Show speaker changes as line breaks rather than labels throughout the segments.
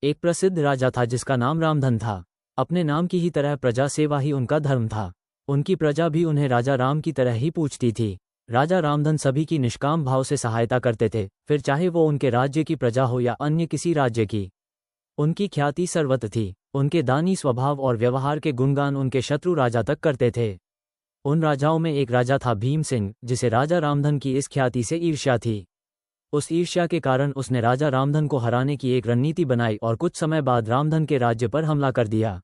एक प्रसिद्ध राजा था जिसका नाम रामधन था। अपने नाम की ही तरह प्रजा सेवा ही उनका धर्म था। उनकी प्रजा भी उन्हें राजा राम की तरह ही पूछती थी। राजा रामधन सभी की निष्काम भाव से सहायता करते थे, फिर चाहे वो उनके राज्य की प्रजा हो या अन्य किसी राज्य की। उनकी ख्याति सर्वत्र थी। उनके दानी स्वभाव और व्यवहार के गुणगान उनके शत्रु राजा तक करते थे। उन राजाओं में एक राजा था भीम सिंह, जिसे राजा रामधन की इस ख्याति से ईर्ष्या थी। उस ईर्ष्या के कारण उसने राजा रामधन को हराने की एक रणनीति बनाई और कुछ समय बाद रामधन के राज्य पर हमला कर दिया।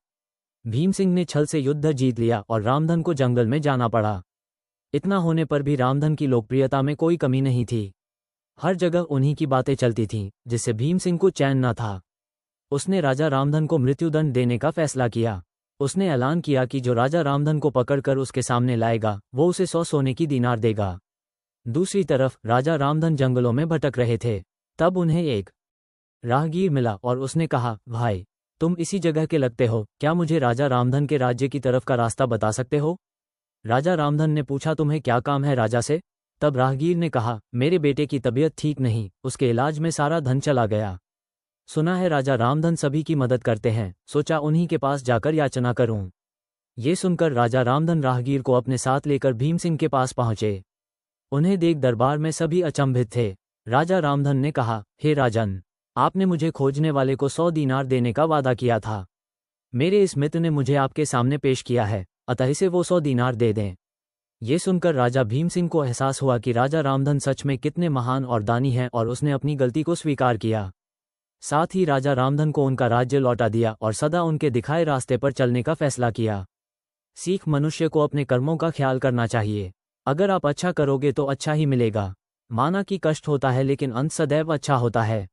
भीम सिंह ने छल से युद्ध जीत लिया और रामधन को जंगल में जाना पड़ा। इतना होने पर भी रामधन की लोकप्रियता में कोई कमी नहीं थी। हर जगह उन्हीं की बातें चलती थीं, जिससे भीम सिंह को चैन न था। उसने राजा रामधन को मृत्युदंड देने का फैसला किया। उसने ऐलान किया कि जो राजा रामधन को पकड़कर उसके सामने लाएगा वो उसे 100 सोने की दीनार देगा। दूसरी तरफ राजा रामधन जंगलों में भटक रहे थे। तब उन्हें एक राहगीर मिला और उसने कहा, भाई, तुम इसी जगह के लगते हो, क्या मुझे राजा रामधन के राज्य की तरफ का रास्ता बता सकते हो? राजा रामधन ने पूछा, तुम्हें क्या काम है राजा से? तब राहगीर ने कहा, मेरे बेटे की तबीयत ठीक नहीं, उसके इलाज में सारा धन चला गया। सुना है राजा रामधन सभी की मदद करते हैं, सोचा उन्हीं के पास जाकर याचना करूं। ये सुनकर राजा रामधन राहगीर को अपने साथ लेकर भीम सिंह के पास पहुंचे। उन्हें देख दरबार में सभी अचंभित थे। राजा रामधन ने कहा, हे राजन, आपने मुझे खोजने वाले को 100 दीनार देने का वादा किया था। मेरे इस मित्र ने मुझे आपके सामने पेश किया है, अतः इसे वो 100 दीनार दे दें। ये सुनकर राजा भीम सिंह को एहसास हुआ कि राजा रामधन सच में कितने महान और दानी हैं और उसने अपनी गलती को स्वीकार किया। साथ ही राजा रामधन को उनका राज्य लौटा दिया और सदा उनके दिखाए रास्ते पर चलने का फैसला किया। सीख, मनुष्य को अपने कर्मों का ख्याल करना चाहिए। अगर आप अच्छा करोगे तो अच्छा ही मिलेगा। माना कि कष्ट होता है लेकिन अंत सदैव अच्छा होता है।